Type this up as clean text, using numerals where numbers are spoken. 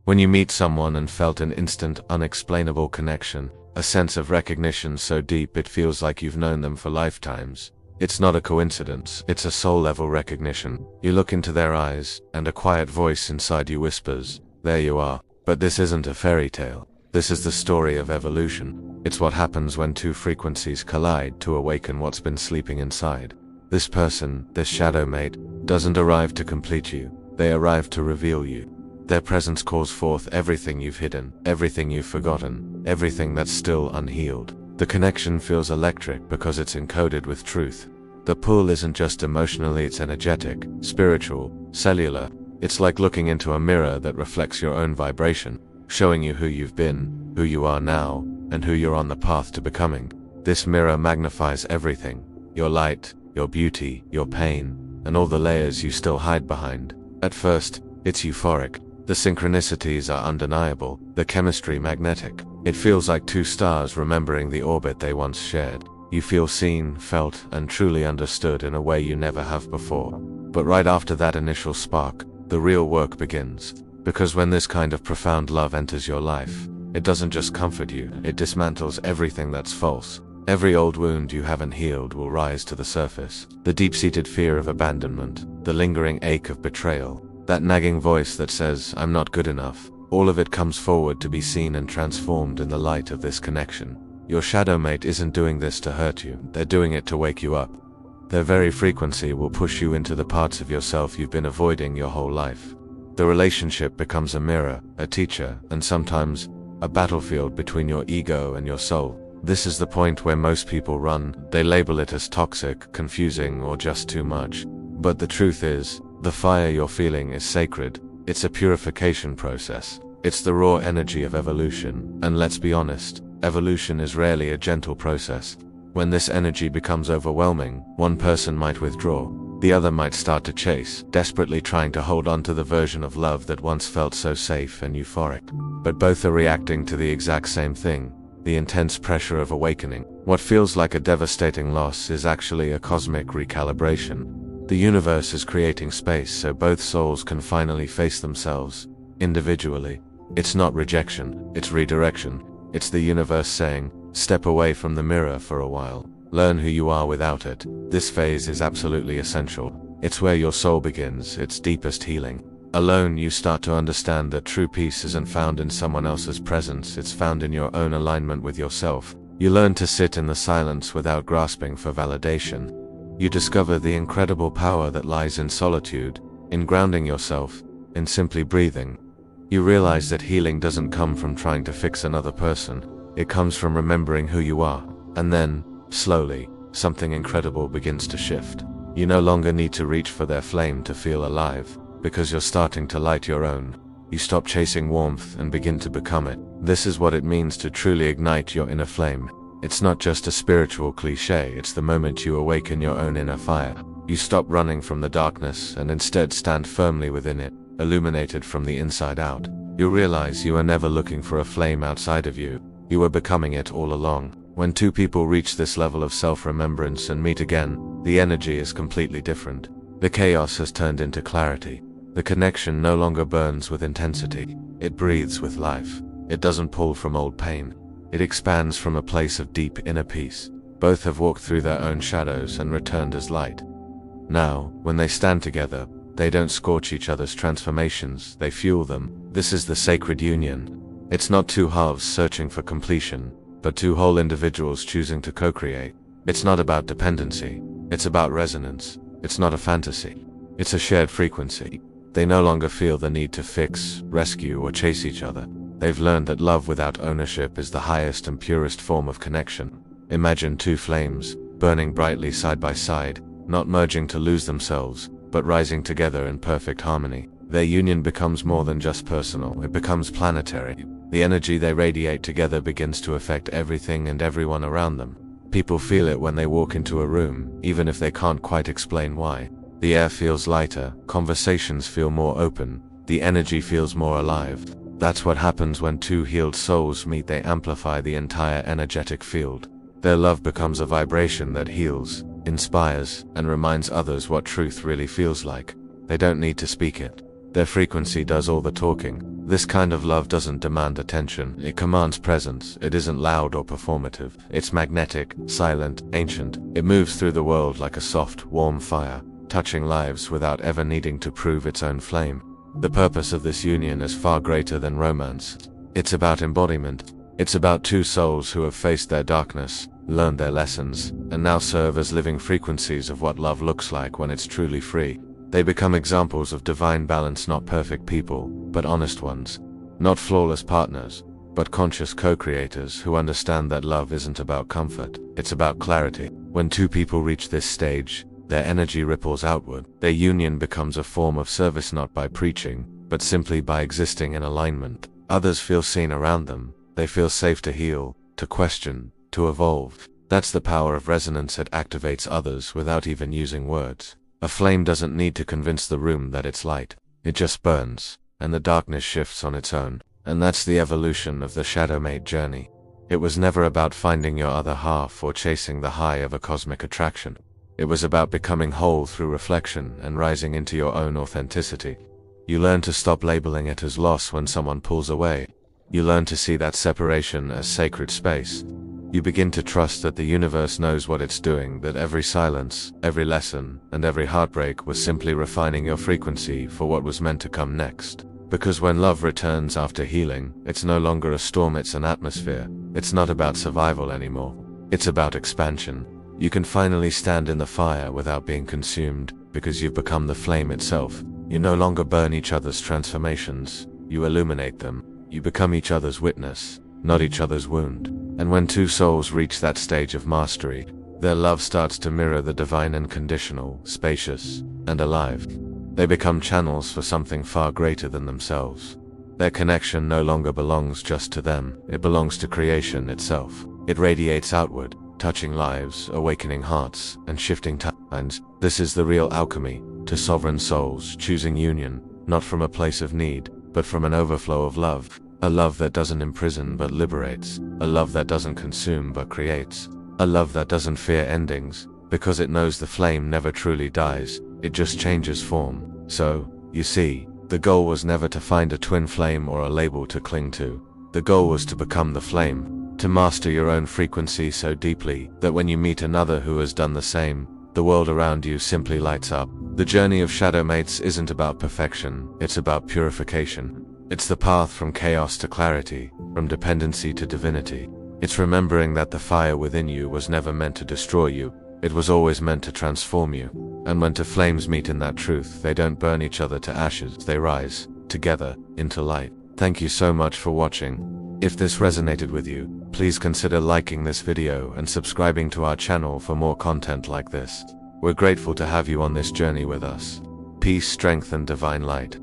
When you meet someone and felt an instant, unexplainable connection, a sense of recognition so deep it feels like you've known them for lifetimes. It's not a coincidence, it's a soul-level recognition. You look into their eyes, and a quiet voice inside you whispers, "There you are." But this isn't a fairy tale. This is the story of evolution. It's what happens when two frequencies collide to awaken what's been sleeping inside. This person, this shadow mate, doesn't arrive to complete you. They arrive to reveal you. Their presence calls forth everything you've hidden, everything you've forgotten, everything that's still unhealed. The connection feels electric because it's encoded with truth. The pull isn't just emotionally, it's energetic, spiritual, cellular. It's like looking into a mirror that reflects your own vibration, showing you who you've been, who you are now, and who you're on the path to becoming. This mirror magnifies everything: your light, your beauty, your pain, and all the layers you still hide behind. At first, it's euphoric. The synchronicities are undeniable, the chemistry magnetic. It feels like two stars remembering the orbit they once shared. You feel seen, felt, and truly understood in a way you never have before. But right after that initial spark, the real work begins. Because when this kind of profound love enters your life, it doesn't just comfort you, it dismantles everything that's false. Every old wound you haven't healed will rise to the surface. The deep-seated fear of abandonment, the lingering ache of betrayal, that nagging voice that says, "I'm not good enough," all of it comes forward to be seen and transformed in the light of this connection. Your shadow mate isn't doing this to hurt you, they're doing it to wake you up. Their very frequency will push you into the parts of yourself you've been avoiding your whole life. The relationship becomes a mirror, a teacher, and sometimes a battlefield between your ego and your soul. This is the point where most people run. They label it as toxic, confusing, or just too much. But the truth is, the fire you're feeling is sacred. It's a purification process. It's the raw energy of evolution. And let's be honest, evolution is rarely a gentle process. When this energy becomes overwhelming, one person might withdraw. The other might start to chase, desperately trying to hold on to the version of love that once felt so safe and euphoric. But both are reacting to the exact same thing: the intense pressure of awakening. What feels like a devastating loss is actually a cosmic recalibration. The universe is creating space so both souls can finally face themselves, individually. It's not rejection, it's redirection. It's the universe saying, step away from the mirror for a while. Learn who you are without it. This phase is absolutely essential. It's where your soul begins, its deepest healing. Alone, you start to understand that true peace isn't found in someone else's presence, it's found in your own alignment with yourself. You learn to sit in the silence without grasping for validation. You discover the incredible power that lies in solitude, in grounding yourself, in simply breathing. You realize that healing doesn't come from trying to fix another person. It comes from remembering who you are. And then, slowly, something incredible begins to shift. You no longer need to reach for their flame to feel alive, because you're starting to light your own. You stop chasing warmth and begin to become it. This is what it means to truly ignite your inner flame. It's not just a spiritual cliche, it's the moment you awaken your own inner fire. You stop running from the darkness and instead stand firmly within it, illuminated from the inside out. You realize you are never looking for a flame outside of you. You were becoming it all along. When two people reach this level of self-remembrance and meet again, the energy is completely different. The chaos has turned into clarity. The connection no longer burns with intensity. It breathes with life. It doesn't pull from old pain. It expands from a place of deep inner peace. Both have walked through their own shadows and returned as light. Now, when they stand together, they don't scorch each other's transformations, they fuel them. This is the sacred union. It's not two halves searching for completion, but two whole individuals choosing to co-create. It's not about dependency. It's about resonance. It's not a fantasy. It's a shared frequency. They no longer feel the need to fix, rescue, or chase each other. They've learned that love without ownership is the highest and purest form of connection. Imagine two flames, burning brightly side by side, not merging to lose themselves, but rising together in perfect harmony. Their union becomes more than just personal, it becomes planetary. The energy they radiate together begins to affect everything and everyone around them. People feel it when they walk into a room, even if they can't quite explain why. The air feels lighter, conversations feel more open, the energy feels more alive. That's what happens when two healed souls meet. They amplify the entire energetic field. Their love becomes a vibration that heals, inspires, and reminds others what truth really feels like. They don't need to speak it. Their frequency does all the talking. This kind of love doesn't demand attention, it commands presence. It isn't loud or performative. It's magnetic, silent, ancient. It moves through the world like a soft, warm fire, touching lives without ever needing to prove its own flame. The purpose of this union is far greater than romance. It's about embodiment. It's about two souls who have faced their darkness, learned their lessons, and now serve as living frequencies of what love looks like when it's truly free. They become examples of divine balance, not perfect people, but honest ones. Not flawless partners, but conscious co-creators who understand that love isn't about comfort, it's about clarity. When two people reach this stage, their energy ripples outward. Their union becomes a form of service, not by preaching, but simply by existing in alignment. Others feel seen around them. They feel safe to heal, to question, to evolve. That's the power of resonance. It activates others without even using words. A flame doesn't need to convince the room that it's light. It just burns, and the darkness shifts on its own. And that's the evolution of the shadowmate journey. It was never about finding your other half or chasing the high of a cosmic attraction. It was about becoming whole through reflection and rising into your own authenticity. You learn to stop labeling it as loss when someone pulls away. You learn to see that separation as sacred space. You begin to trust that the universe knows what it's doing, that every silence, every lesson, and every heartbreak was simply refining your frequency for what was meant to come next. Because when love returns after healing, it's no longer a storm, it's an atmosphere. It's not about survival anymore. It's about expansion. You can finally stand in the fire without being consumed, because you've become the flame itself. You no longer burn each other's transformations. You illuminate them. You become each other's witness, not each other's wound. And when two souls reach that stage of mastery, their love starts to mirror the divine, unconditional, spacious, and alive. They become channels for something far greater than themselves. Their connection no longer belongs just to them, it belongs to creation itself. It radiates outward, touching lives, awakening hearts, and shifting timelines. This is the real alchemy, to sovereign souls choosing union, not from a place of need, but from an overflow of love. A love that doesn't imprison but liberates. A love that doesn't consume but creates. A love that doesn't fear endings, because it knows the flame never truly dies, it just changes form. So, you see, the goal was never to find a twin flame or a label to cling to. The goal was to become the flame, to master your own frequency so deeply that when you meet another who has done the same, the world around you simply lights up. The journey of shadowmates isn't about perfection, it's about purification. It's the path from chaos to clarity, from dependency to divinity. It's remembering that the fire within you was never meant to destroy you, it was always meant to transform you. And when two flames meet in that truth, they don't burn each other to ashes, they rise, together, into light. Thank you so much for watching. If this resonated with you, please consider liking this video and subscribing to our channel for more content like this. We're grateful to have you on this journey with us. Peace, strength, and divine light.